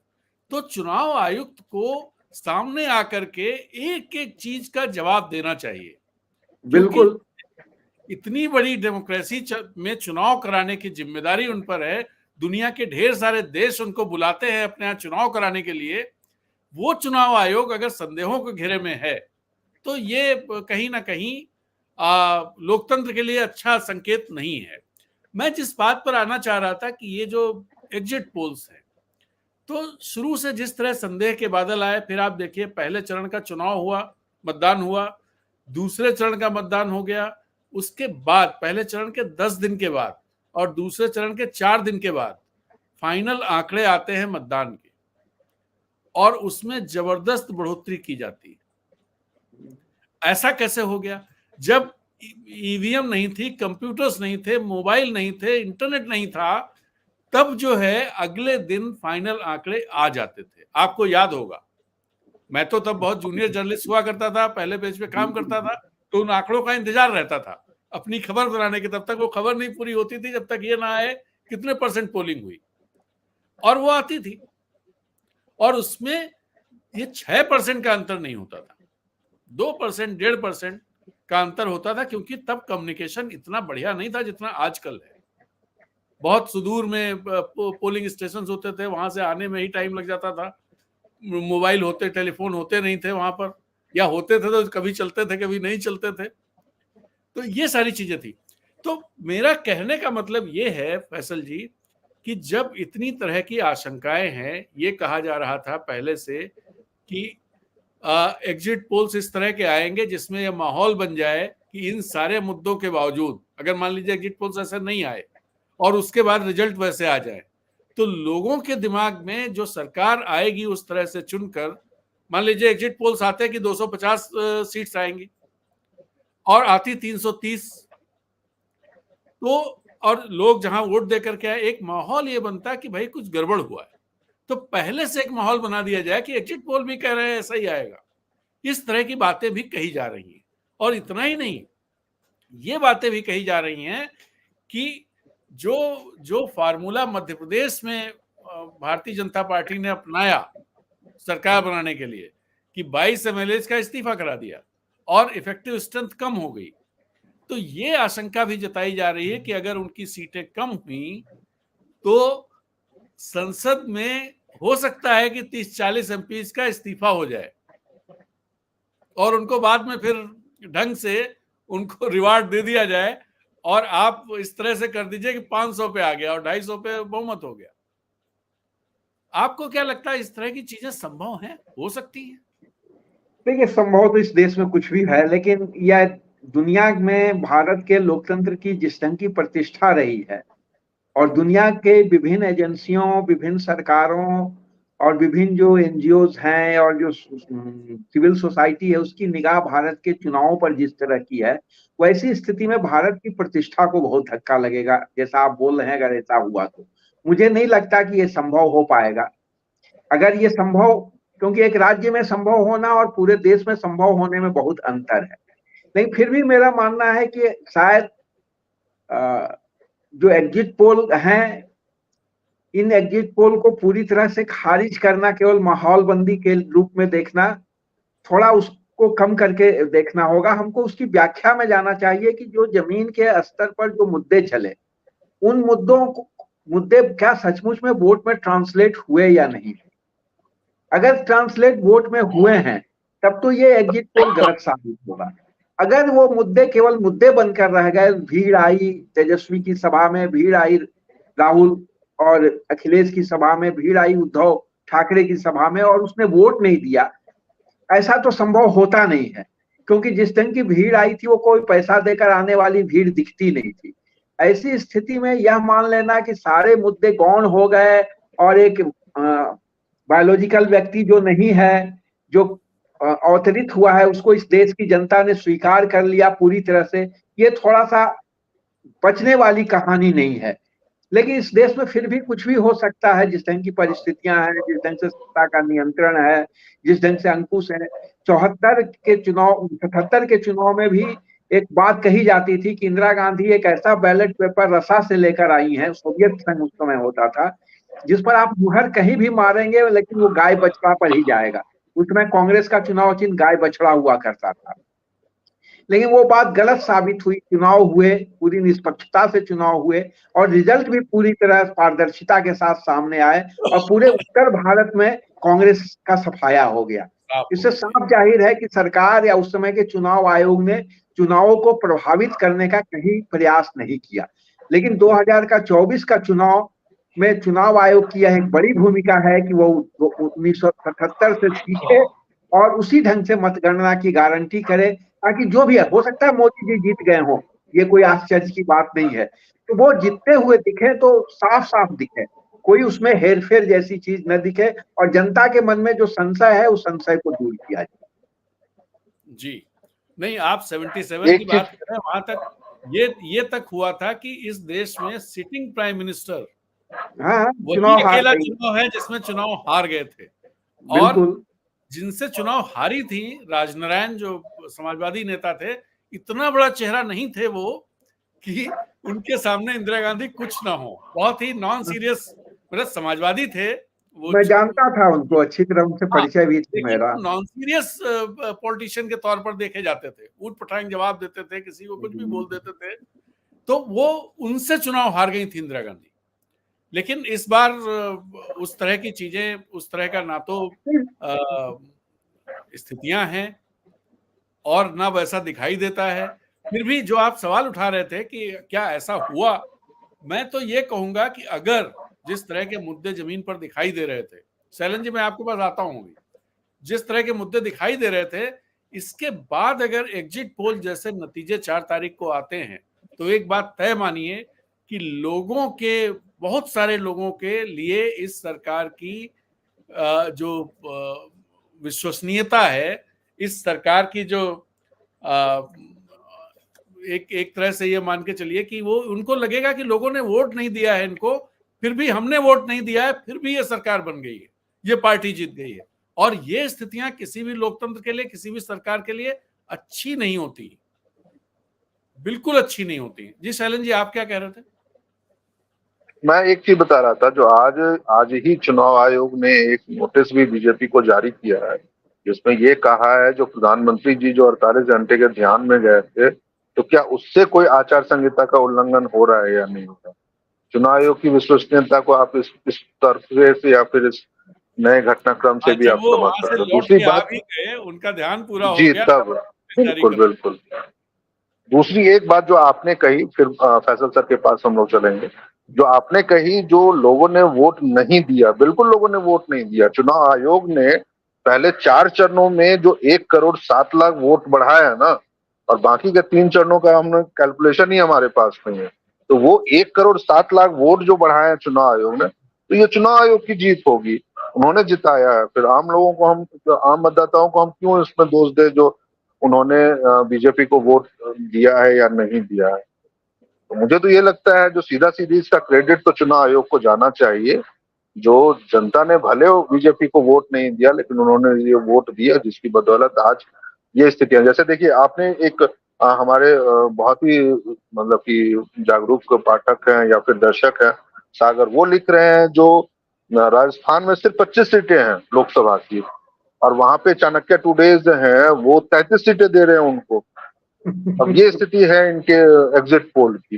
[SPEAKER 1] तो चुनाव आयुक्त को सामने आकर के एक एक चीज का जवाब देना चाहिए।
[SPEAKER 2] बिल्कुल,
[SPEAKER 1] इतनी बड़ी डेमोक्रेसी में चुनाव कराने की जिम्मेदारी उन पर है। दुनिया के ढेर सारे देश उनको बुलाते हैं अपने यहाँ चुनाव कराने के लिए। वो चुनाव आयोग अगर संदेहों के घेरे में है तो ये कहीं ना कहीं लोकतंत्र के लिए अच्छा संकेत नहीं है। मैं जिस बात पर आना चाह रहा था कि ये जो एग्जिट पोल्स है, तो शुरू से जिस तरह संदेह के बादल आए, फिर आप देखिए पहले चरण का चुनाव हुआ, मतदान हुआ, दूसरे चरण का मतदान हो गया, उसके बाद पहले चरण के 10 दिन के बाद और दूसरे चरण के 4 दिन के बाद फाइनल आंकड़े आते हैं मतदान के, और उसमें जबरदस्त बढ़ोतरी की जाती है। ऐसा कैसे हो गया? जब ईवीएम नहीं थी, कंप्यूटर्स नहीं थे, मोबाइल नहीं थे, इंटरनेट नहीं था, तब जो है अगले दिन फाइनल आंकड़े आ जाते थे। आपको याद होगा, मैं तो तब बहुत जूनियर जर्नलिस्ट हुआ करता था, पहले पेज पे काम करता था, तो उन आंकड़ों का इंतजार रहता था अपनी खबर बनाने की। तब तक वो खबर नहीं पूरी होती थी जब तक ये ना आए कितने % पोलिंग हुई, और वो आती थी और उसमें ये 6% का अंतर नहीं होता था, 2%, 1.5% का अंतर होता था, क्योंकि तब कम्युनिकेशन इतना बढ़िया नहीं था जितना आजकल है। बहुत सुदूर में पोलिंग स्टेशन होते थे, वहां से आने में ही टाइम लग जाता था, मोबाइल होते, टेलीफोन होते नहीं थे वहां पर, या होते थे तो कभी चलते थे कभी नहीं चलते थे। तो ये सारी चीजें थी। तो मेरा कहने का मतलब ये है फैसल जी कि जब इतनी तरह की आशंकाएं हैं, ये कहा जा रहा था पहले से कि एग्जिट पोल्स इस तरह के आएंगे जिसमें यह माहौल बन जाए कि इन सारे मुद्दों के बावजूद अगर मान लीजिए एग्जिट पोल्स ऐसे नहीं आए और उसके बाद रिजल्ट वैसे आ जाए, तो लोगों के दिमाग में जो सरकार आएगी उस तरह से चुनकर, मान लीजिए एग्जिट पोल्स आते हैं कि 250 सीट्स आएंगी और आती 330, तो और लोग जहां वोट देकर के आए, एक माहौल ये बनता कि भाई कुछ गड़बड़ हुआ है। तो पहले से एक माहौल बना दिया जाए कि एग्जिट पोल भी कह रहे हैं ऐसा ही आएगा। इस तरह की बातें भी कही जा रही हैं। और इतना ही नहीं, ये बातें भी कही जा रही हैं कि जो फार्मूला मध्य प्रदेश में भारतीय जनता पार्टी ने अपनाया सरकार बनाने के लिए कि 22 एमएलए का इस्तीफा करा दिया और इफेक्टिव स्ट्रेंथ कम हो गई, तो ये आशंका भी जताई जा रही है कि अगर उनकी सीटें कम हुई तो संसद में हो सकता है कि 30-40 एमपी का इस्तीफा हो जाए और उनको बाद में फिर ढंग से उनको रिवार्ड दे दिया जाए और आप इस तरह से कर दीजिए कि 500 पे आ गया और 250 पे बहुमत हो गया। आपको क्या लगता है, इस तरह की चीजें संभव हैं, हो सकती हैं?
[SPEAKER 2] देखिए, संभव तो इस देश में कुछ भी है, लेकिन यह दुनिया में भारत के लोकतंत्र की जिस ढंग की प्रतिष्ठा रही है और दुनिया के विभिन्न एजेंसियों, विभिन्न सरकारों और विभिन्न जो एनजीओज हैं और जो सिविल सोसाइटी है, उसकी निगाह भारत के चुनावों पर जिस तरह की है, वैसी स्थिति में भारत की प्रतिष्ठा को बहुत धक्का लगेगा। जैसा आप बोल रहे हैं, अगर ऐसा हुआ तो मुझे नहीं लगता कि ये संभव हो पाएगा। अगर ये संभव, क्योंकि एक राज्य में संभव होना और पूरे देश में संभव होने में बहुत अंतर है, लेकिन फिर भी मेरा मानना है कि शायद जो एग्जिट पोल हैं, इन एग्जिट पोल को पूरी तरह से खारिज करना, केवल माहौलबंदी के रूप में देखना, थोड़ा उसको कम करके देखना होगा। हमको उसकी व्याख्या में जाना चाहिए कि जो जमीन के स्तर पर जो मुद्दे चले, उन मुद्दे क्या सचमुच में वोट में ट्रांसलेट हुए या नहीं। अगर ट्रांसलेट वोट में हुए हैं तब तो ये एग्जिट पोल गलत साबित होगा। अगर वो मुद्दे केवल मुद्दे बनकर रह गए, भीड़ आई तेजस्वी की सभा में, भीड़ आई राहुल और अखिलेश की सभा में, भीड़ आई उद्धव ठाकरे की सभा में और उसने वोट नहीं दिया, ऐसा तो संभव होता नहीं है, क्योंकि जिस ढंग की भीड़ आई थी वो कोई पैसा देकर आने वाली भीड़ दिखती नहीं थी। ऐसी स्थिति में यह मान लेना कि सारे मुद्दे गौण हो गए और एक बायोलॉजिकल व्यक्ति जो नहीं है, जो अवतरित हुआ है, उसको इस देश की जनता ने स्वीकार कर लिया पूरी तरह से, ये थोड़ा सा बचने वाली कहानी नहीं है। लेकिन इस देश में फिर भी कुछ भी हो सकता है, जिस ढंग की परिस्थितियां हैं, जिस ढंग से सत्ता का नियंत्रण है, जिस ढंग से अंकुश है। 77 के चुनाव में भी एक बात कही जाती थी कि इंदिरा गांधी एक ऐसा बैलेट पेपर रसा से लेकर आई हैं, सोवियत संघ उस समय होता था, जिस पर आप मुहर कहीं भी मारेंगे लेकिन वो गाय बछड़ा पर ही जाएगा। उस समय कांग्रेस का चुनाव चिन्ह गाय बछड़ा हुआ करता था, लेकिन वो बात गलत साबित हुई। चुनाव हुए, पूरी निष्पक्षता से चुनाव हुए और रिजल्ट भी पूरी तरह पारदर्शिता के साथ सामने आए और पूरे उत्तर भारत में कांग्रेस का सफाया हो गया। इससे साफ जाहिर है कि सरकार या उस समय के चुनाव आयोग ने चुनावों को प्रभावित करने का कहीं प्रयास नहीं किया। लेकिन 2024 का चुनाव में चुनाव आयोग की यह एक बड़ी भूमिका है कि वो 1977 से सीखे और उसी ढंग से मतगणना की गारंटी करे, ताकि जो भी है, हो सकता है मोदी जी जीत गए हों, ये कोई आश्चर्य की बात नहीं है, तो वो जीतते हुए दिखे तो साफ साफ दिखे, कोई उसमें हेरफेर जैसी चीज न दिखे और जनता के मन में जो संशय है उस संशय को दूर किया जाए।
[SPEAKER 1] जी नहीं, आप 77 की बात कर रहे हैं, वहां तक ये तक हुआ था कि इस देश में सिटिंग प्राइम मिनिस्टर,
[SPEAKER 2] हाँ,
[SPEAKER 1] वही अकेला चुनाव है जिसमें चुनाव हार गए थे। और जिनसे चुनाव हारी थी, राजनारायण जो समाजवादी नेता थे, इतना बड़ा चेहरा नहीं थे वो कि उनके सामने इंदिरा गांधी कुछ ना हो। बहुत ही नॉन सीरियस, मतलब समाजवादी थे वो,
[SPEAKER 2] मैं जानता था उनको, अच्छी तरह उनसे परिचय भी था मेरा।
[SPEAKER 1] नॉन सीरियस पॉलिटिशियन के तौर पर देखे जाते थे, ऊट पटांग जवाब देते थे, किसी को कुछ भी बोल देते थे, तो वो उनसे चुनाव हार गई थी इंदिरा गांधी। लेकिन इस बार उस तरह की चीजें, उस तरह का ना तो स्थितियां हैं और ना वैसा दिखाई देता है। फिर भी जो आप सवाल उठा रहे थे कि क्या ऐसा हुआ, मैं तो ये कहूंगा कि अगर जिस तरह के मुद्दे जमीन पर दिखाई दे रहे थे, शैलन जी मैं आपके पास आता हूं अभी, जिस तरह के मुद्दे दिखाई दे रहे थे, इसके बाद अगर एग्जिट पोल जैसे नतीजे 4 तारीख को आते हैं तो एक बात तय मानिए कि लोगों के, बहुत सारे लोगों के लिए इस सरकार की जो विश्वसनीयता है, इस सरकार की जो एक तरह से ये मान के चलिए कि वो, उनको लगेगा कि लोगों ने वोट नहीं दिया है इनको, फिर भी हमने वोट नहीं दिया है, फिर भी ये सरकार बन गई है, ये पार्टी जीत गई है। और ये स्थितियां किसी भी लोकतंत्र के लिए, किसी भी सरकार के लिए अच्छी नहीं होती, बिल्कुल अच्छी नहीं होती। जी शैलन जी, आप क्या कह रहे थे?
[SPEAKER 3] मैं एक चीज बता रहा था, जो आज ही चुनाव आयोग ने एक नोटिस भी बीजेपी को जारी किया है, जिसमें ये कहा है जो प्रधानमंत्री जी जो 48 घंटे के ध्यान में गए थे, तो क्या उससे कोई आचार संहिता का उल्लंघन हो रहा है या नहीं हो रहा है। चुनाव आयोग की विश्वसनीयता को आप इस तरफ से या फिर इस नए घटनाक्रम से भी आप समझ सकते हो। दूसरी बात,
[SPEAKER 1] उनका ध्यान पूरा हो
[SPEAKER 3] जी
[SPEAKER 1] गया,
[SPEAKER 3] तब बिल्कुल बिल्कुल। दूसरी एक बात जो आपने कही, फिर फैसल सर के पास हम लोग चलेंगे, जो आपने कही जो लोगों ने वोट नहीं दिया, बिल्कुल लोगों ने वोट नहीं दिया। चुनाव आयोग ने पहले 4 चरणों में जो 1,07,00,000 वोट बढ़ाया ना, और बाकी के 3 चरणों का हमने कैलकुलेशन ही हमारे पास नहीं है, तो वो 1,07,00,000 वोट जो बढ़ाए चुनाव आयोग ने, तो ये चुनाव आयोग की जीत होगी, उन्होंने जिताया है। फिर आम लोगों को, हम आम मतदाताओं को हम क्यों इसमें दोष दे जो उन्होंने बीजेपी को वोट दिया है या नहीं दिया है। तो मुझे तो ये लगता है जो सीधा सीधी इसका क्रेडिट तो चुनाव आयोग को जाना चाहिए, जो जनता ने भले बीजेपी को वोट नहीं दिया, लेकिन उन्होंने ये वोट दिया, जिसकी बदौलत आज ये स्थितियां, जैसे देखिए आपने एक हमारे बहुत ही मतलब कि जागरूक पाठक हैं या फिर दर्शक हैं सागर, वो लिख रहे हैं जो राजस्थान में सिर्फ 25 सीटें हैं लोकसभा की, और वहां पे चाणक्य टुडेज हैं वो 33 सीटें दे रहे हैं उनको। अब ये स्थिति है इनके एग्जिट पोल की।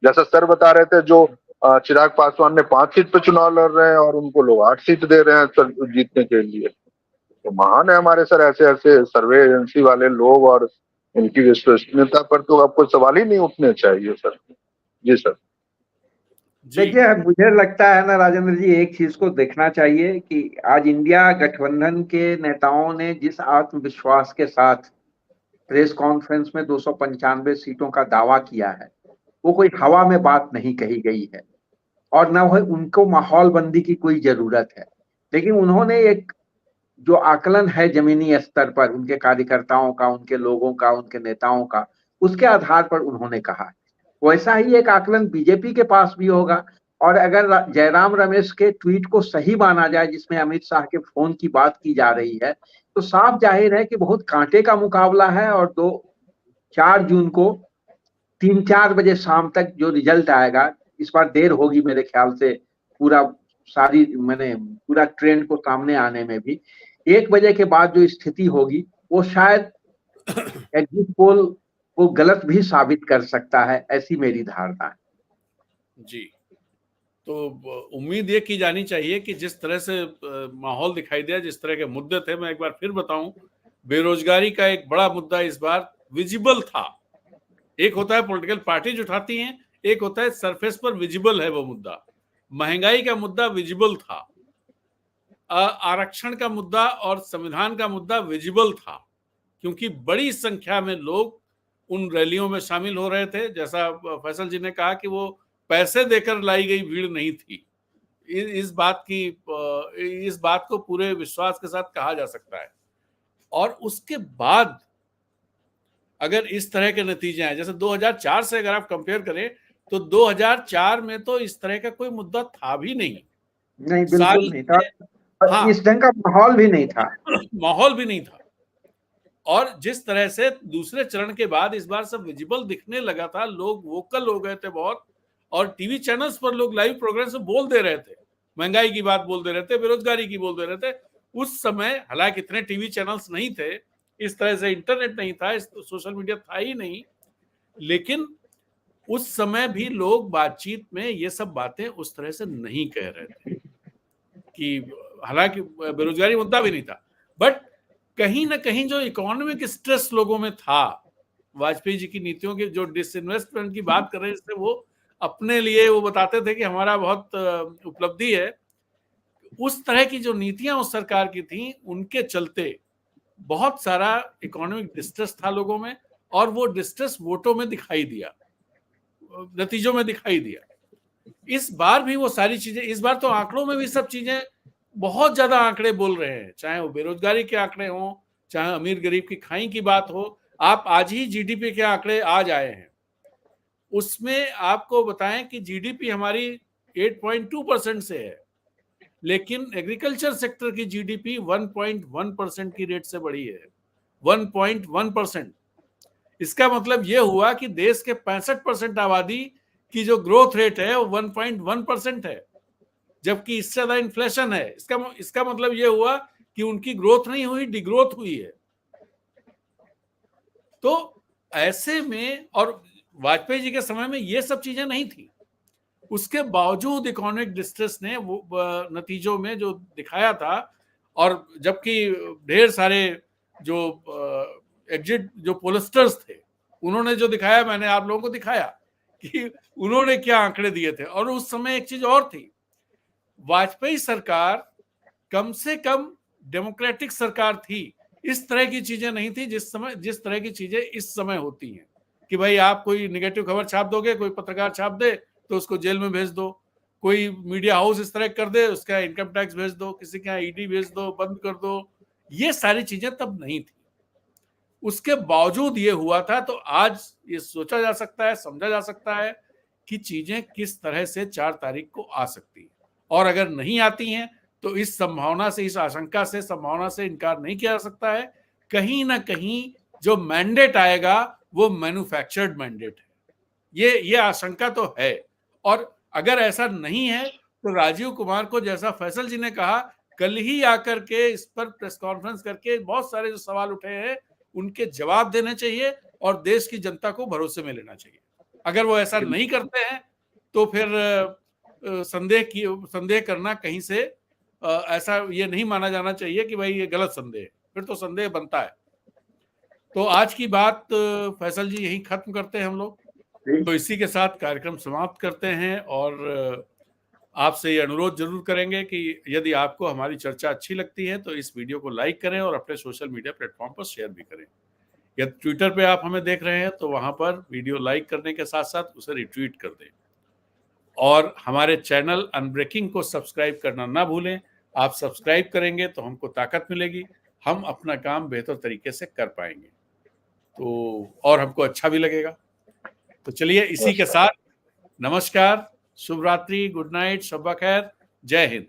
[SPEAKER 3] जैसा सर बता रहे थे, जो चिराग पासवान ने 5 सीट पे चुनाव लड़ रहे हैं और उनको लोग 8 सीट दे रहे हैं सर जीतने के लिए। तो महान है हमारे सर, ऐसे ऐसे सर्वे एजेंसी वाले लोग, और इनकी विश्वसनीयता पर तो अब कोई सवाल ही नहीं उठने चाहिए सर। जी सर।
[SPEAKER 2] देखिए, मुझे लगता है ना राजेंद्र जी, एक चीज को देखना चाहिए कि आज इंडिया गठबंधन के नेताओं ने जिस आत्मविश्वास के साथ प्रेस कॉन्फ्रेंस में 295 सीटों का दावा किया है, वो कोई हवा में बात नहीं कही गई है, और न उनको माहौल बंदी की कोई जरूरत है। लेकिन उन्होंने एक जो आकलन है जमीनी स्तर पर उनके कार्यकर्ताओं का, उनके लोगों का, उनके नेताओं का, उसके आधार पर उन्होंने कहा। वैसा ही एक आकलन बीजेपी के पास भी होगा। और अगर जयराम रमेश के ट्वीट को सही माना जाए, जिसमें अमित शाह के फोन की बात की जा रही है, तो साफ जाहिर है कि बहुत कांटे का मुकाबला है। और 4 जून को 3-4 बजे शाम तक जो रिजल्ट आएगा, इस बार देर होगी मेरे ख्याल से पूरा पूरा ट्रेंड को सामने आने में भी। 1 बजे के बाद जो स्थिति होगी वो शायद एग्जिट पोल को गलत भी साबित कर सकता है, ऐसी मेरी धारणा है।
[SPEAKER 1] जी, तो उम्मीद ये की जानी चाहिए कि जिस तरह से माहौल दिखाई दिया, जिस तरह के मुद्दे थे, मैं एक बार फिर बताऊं, बेरोजगारी का एक बड़ा मुद्दा इस बार विजिबल था। एक होता है पॉलिटिकल पार्टीज उठाती हैं, एक होता है सरफेस पर विजिबल है वो मुद्दा। महंगाई का मुद्दा विजिबल था, आरक्षण का मुद्दा और संविधान का मुद्दा विजिबल था, क्योंकि बड़ी संख्या में लोग उन रैलियों में शामिल हो रहे थे। जैसा फैसल जी ने कहा कि वो पैसे देकर लाई गई भीड़ नहीं थी। इस बात को पूरे विश्वास के साथ कहा जा सकता है। और उसके बाद अगर इस तरह के नतीजे आए, जैसे 2004 से अगर आप कंपेयर करें, तो 2004 में तो इस तरह का कोई मुद्दा था भी नहीं,
[SPEAKER 2] बिल्कुल नहीं था। हाँ, इस ढंग का माहौल भी नहीं था। और जिस तरह से दूसरे चरण के बाद इस बार सब विजिबल दिखने लगा था, लोग वोकल हो गए थे बहुत, और टीवी चैनल्स पर लोग लाइव प्रोग्राम से बोल दे रहे थे, महंगाई की बात बोल दे रहे थे, बेरोजगारी की बोल दे रहे थे। उस समय हालांकि इतने टीवी चैनल्स नहीं थे, इस तरह से इंटरनेट नहीं था, सोशल मीडिया था ही नहीं, लेकिन उस समय भी लोग बातचीत में ये सब बातें उस तरह से नहीं कह रहे थे कि हालांकि बेरोजगारी मुद्दा भी नहीं था, बट कहीं ना कहीं जो इकोनॉमिक स्ट्रेस लोगों में था, वाजपेयी जी की नीतियों की जो डिसइन्वेस्टमेंट की बात कर रहे हैं, इससे वो
[SPEAKER 1] अपने लिए वो बताते थे कि हमारा बहुत उपलब्धि है। उस तरह की जो नीतियां उस सरकार की थी, उनके चलते बहुत सारा इकोनॉमिक डिस्ट्रेस था लोगों में, और वो डिस्ट्रेस वोटों में दिखाई दिया, नतीजों में दिखाई दिया। इस बार भी वो सारी चीजें, इस बार तो आंकड़ों में भी सब चीजें बहुत ज्यादा आंकड़े बोल रहे हैं, चाहे वो बेरोजगारी के आंकड़े हों, चाहे अमीर गरीब की खाई की बात हो। आप आज ही जीडीपी के आंकड़े आज आए हैं, उसमें आपको बताएं कि जीडीपी हमारी 8.2% से है, लेकिन एग्रीकल्चर सेक्टर की जीडीपी 1.1% की रेट से बढ़ी है। 1.1%। इसका मतलब यह हुआ कि देश के 65% आबादी की जो ग्रोथ रेट है वो 1.1% है, जबकि इससे ज्यादा इन्फ्लेशन है। इसका मतलब यह हुआ कि उनकी ग्रोथ नहीं हुई, डिग्रोथ हुई है। तो ऐसे में, और वाजपेयी जी के समय में ये सब चीजें नहीं थी, उसके बावजूद इकोनॉमिक डिस्ट्रेस ने वो नतीजों में जो दिखाया था, और जबकि ढेर सारे जो एग्जिट जो पोलस्टर्स थे, उन्होंने जो दिखाया, मैंने आप लोगों को दिखाया कि उन्होंने क्या आंकड़े दिए थे। और उस समय एक चीज और थी, वाजपेयी सरकार कम से कम डेमोक्रेटिक सरकार थी। इस तरह की चीजें नहीं थी जिस तरह की चीजें इस समय होती हैं, कि भाई आप कोई निगेटिव खबर छाप दोगे, कोई पत्रकार छाप दे तो उसको जेल में भेज दो, कोई मीडिया हाउस इस तरह कर दे उसका इनकम टैक्स भेज दो, किसी के यहाँ ईडी भेज दो, बंद कर दो। ये सारी चीजें तब नहीं थी। उसके बावजूद ये हुआ था। तो आज ये सोचा जा सकता है, समझा जा सकता है कि चीजें किस तरह से 4 तारीख को आ सकती है, और अगर नहीं आती हैं तो इस संभावना से, इस आशंका से, संभावना से इनकार नहीं किया जा सकता है, कहीं ना कहीं जो मैंडेट आएगा वो मैन्युफैक्चर्ड मैंडेट है। ये आशंका तो है। और अगर ऐसा नहीं है तो राजीव कुमार को, जैसा फैसल जी ने कहा, कल ही आकर के इस पर प्रेस कॉन्फ्रेंस करके बहुत सारे जो सवाल उठे हैं उनके जवाब देने चाहिए और देश की जनता को भरोसे में लेना चाहिए। अगर वो ऐसा नहीं करते हैं तो फिर संदेह करना कहीं से ऐसा ये नहीं माना जाना चाहिए कि भाई ये गलत संदेह है, फिर तो संदेह बनता है। तो आज की बात फैसल जी यही खत्म करते हैं हम लोग। तो इसी के साथ कार्यक्रम समाप्त करते हैं, और आपसे ये अनुरोध जरूर करेंगे कि यदि आपको हमारी चर्चा अच्छी लगती है तो इस वीडियो को लाइक करें और अपने सोशल मीडिया प्लेटफॉर्म पर शेयर भी करें। यदि ट्विटर पे आप हमें देख रहे हैं तो वहां पर वीडियो लाइक करने के साथ साथ उसे रिट्वीट कर दें, और हमारे चैनल अनब्रेकिंग को सब्सक्राइब करना ना भूलें। आप सब्सक्राइब करेंगे तो हमको ताकत मिलेगी, हम अपना काम बेहतर तरीके से कर पाएंगे, तो और हमको अच्छा भी लगेगा। तो चलिए इसी के साथ नमस्कार, शुभ रात्रि, गुड नाइट, शब्बा खैर, जय हिंद।